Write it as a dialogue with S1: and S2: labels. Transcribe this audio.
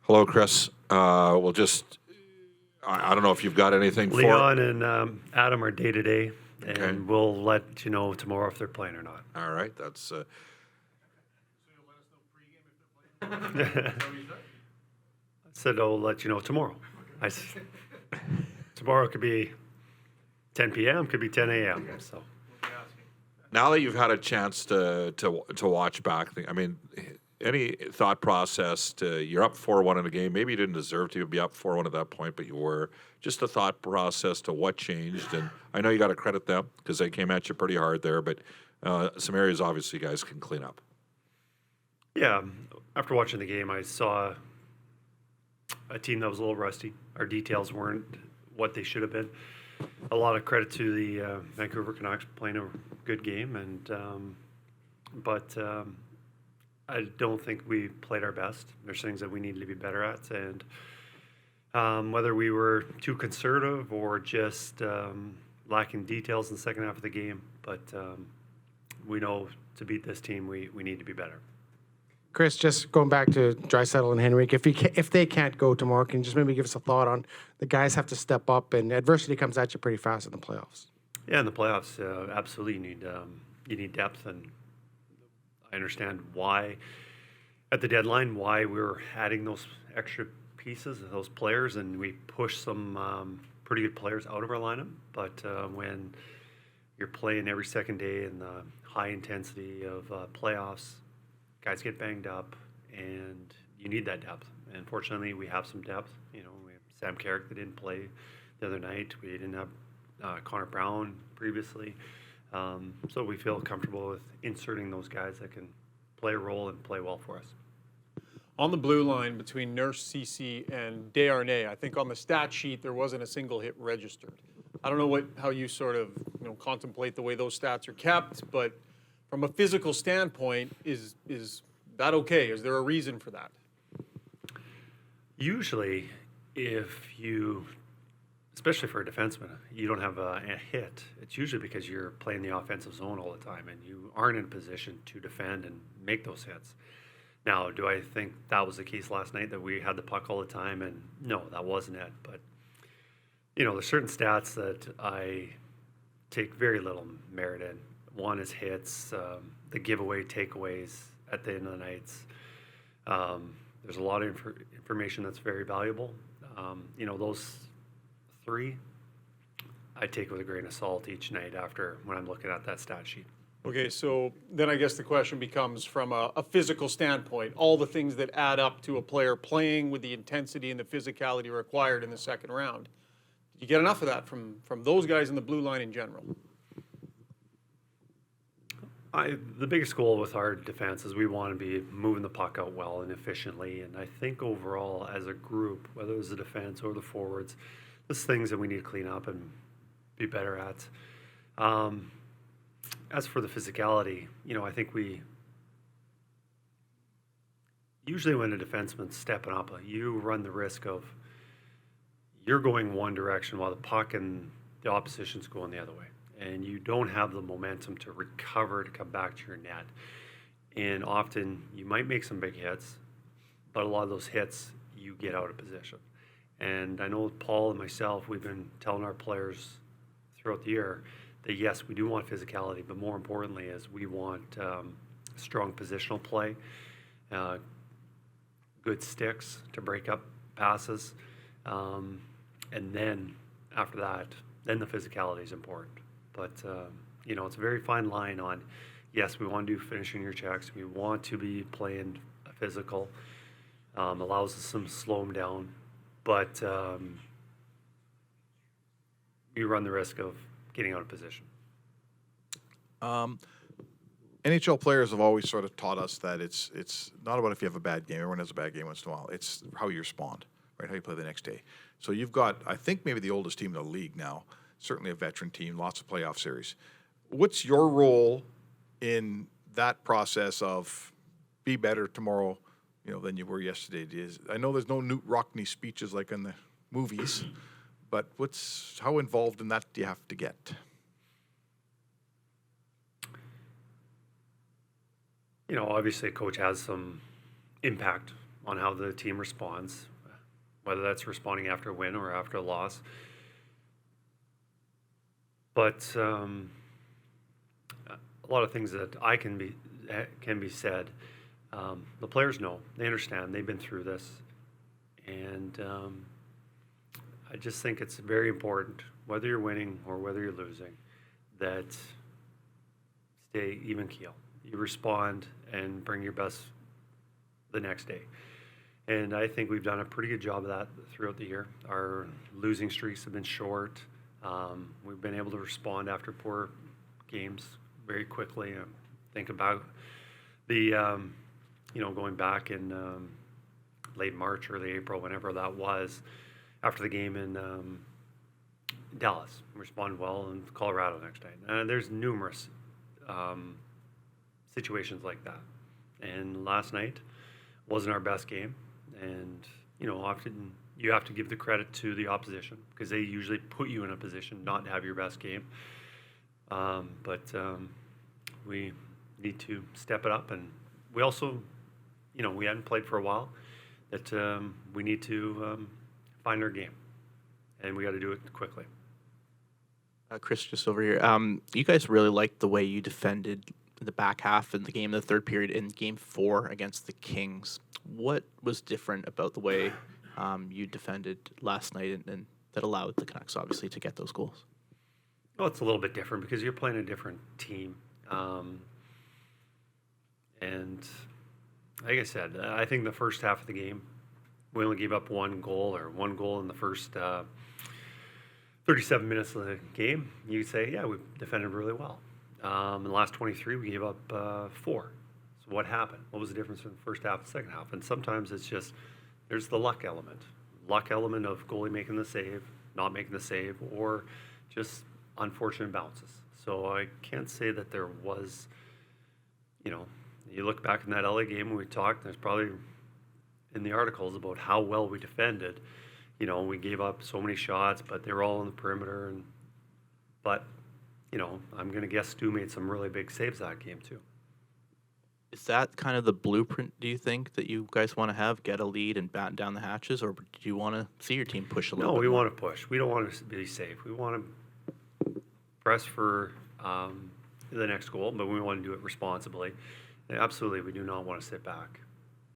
S1: Hello, Kris. We'll just, I don't know if you've got anything for
S2: Leon and Adam are day to day,
S1: Okay.
S2: and we'll let you know tomorrow if they're playing or not.
S1: All right, that's
S2: I said I'll let you know tomorrow. Tomorrow could be 10 p.m., could be 10 a.m. So
S1: now that you've had a chance to watch back. I mean, any thought process to you're up 4-1 in a game? Maybe you didn't deserve to be up 4-1 at that point, but you were. Just a thought process to what changed, and I know you got to credit them because they came at you pretty hard there, but some areas obviously you guys can clean up.
S2: yeah, after watching the game, I saw a team that was a little rusty. Our details weren't what they should have been. A lot of credit to the Vancouver Canucks playing a good game, but I don't think we played our best. There's things that we need to be better at, and whether we were too conservative or just lacking details in the second half of the game, but we know to beat this team, we need to be better.
S3: Kris, just going back to Draisaitl and Henrik, if they can't go tomorrow, can you just maybe give us a thought on the guys have to step up and adversity comes at you pretty fast in the playoffs?
S2: Yeah, in the playoffs, absolutely you need depth, and I understand why at the deadline why we were adding those extra pieces of those players, and we pushed some pretty good players out of our lineup. But when you're playing every second day in the high intensity of playoffs, guys get banged up, and you need that depth. And fortunately, we have some depth. We have Sam Carrick that didn't play the other night. We didn't have Connor Brown previously. So we feel comfortable with inserting those guys that can play a role and play well for us.
S4: On the blue line between Nurse, Ceci, and Desharnais, I think on the stat sheet there wasn't a single hit registered. I don't know how you sort of contemplate the way those stats are kept, but from a physical standpoint, is that okay? Is there a reason for that?
S2: Usually, if you, especially for a defenseman, you don't have a hit, it's usually because you're playing the offensive zone all the time and you aren't in a position to defend and make those hits. Now, do I think that was the case last night, that we had the puck all the time? And no, that wasn't it. But, there's certain stats that I take very little merit in. One is hits, the giveaway takeaways at the end of the nights. There's a lot of information that's very valuable. Those three I take with a grain of salt each night when I'm looking at that stat sheet.
S4: Okay, so then I guess the question becomes, from a physical standpoint, all the things that add up to a player playing with the intensity and the physicality required in the second round. Did you get enough of that from those guys in the blue line in general?
S2: The biggest goal with our defense is we want to be moving the puck out well and efficiently. And I think overall, as a group, whether it was the defense or the forwards, there's things that we need to clean up and be better at. As for the physicality, I think usually when a defenseman's stepping up, you run the risk of you're going one direction while the puck and the opposition's going the other way. And you don't have the momentum to recover to come back to your net. And often you might make some big hits, but a lot of those hits, you get out of position. And I know Paul and myself, we've been telling our players throughout the year that yes, we do want physicality, but more importantly is we want strong positional play, good sticks to break up passes, and then after that, then the physicality is important. But it's a very fine line on, yes, we want to do finishing your checks, we want to be playing physical, allows us to slow them down, but you run the risk of getting out of position.
S5: NHL players have always sort of taught us that it's not about if you have a bad game. Everyone has a bad game once in a while. It's how you respond, right? How you play the next day. So you've got, I think, maybe the oldest team in the league now, certainly a veteran team, lots of playoff series. What's your role in that process of be better tomorrow, than you were yesterday? I know there's no Newt Rockney speeches like in the movies, but how involved in that do you have to get?
S2: Obviously a coach has some impact on how the team responds, whether that's responding after a win or after a loss. But a lot of things that can be said. The players know, they understand, they've been through this, and I just think it's very important, whether you're winning or whether you're losing, that stay even keel. You respond and bring your best the next day. And I think we've done a pretty good job of that throughout the year. Our losing streaks have been short. We've been able to respond after poor games very quickly. Think about the, going back in late March, early April, whenever that was, after the game in Dallas. We responded well in Colorado next night. There's numerous situations like that. And last night wasn't our best game. And, often you have to give the credit to the opposition because they usually put you in a position not to have your best game. But we need to step it up. And we also, we hadn't played for a while, that we need to find our game. And we got to do it quickly.
S6: Kris, just over here. You guys really liked the way you defended the back half in the game, the third period in Game 4 against the Kings. What was different about the way you defended last night and that allowed the Canucks, obviously, to get those goals?
S2: Well, it's a little bit different because you're playing a different team. And like I said, I think the first half of the game, we only gave up one goal in the first 37 minutes of the game. You could say, yeah, we defended really well. In the last 23, we gave up 4. So what happened? What was the difference in the first half and second half? And sometimes it's just, there's the luck element of goalie making the save, not making the save, or just unfortunate bounces. So I can't say that there was, you look back in that LA game when we talked, there's probably in the articles about how well we defended. We gave up so many shots, but they were all on the perimeter. But I'm going to guess Stu made some really big saves that game too.
S6: Is that kind of the blueprint, do you think, that you guys want to have, get a lead and batten down the hatches, or do you want to see your team push a little bit?
S2: No, we
S6: more?
S2: want to push. We don't want to be safe. We want to press for the next goal, but we want to do it responsibly. And absolutely, we do not want to sit back.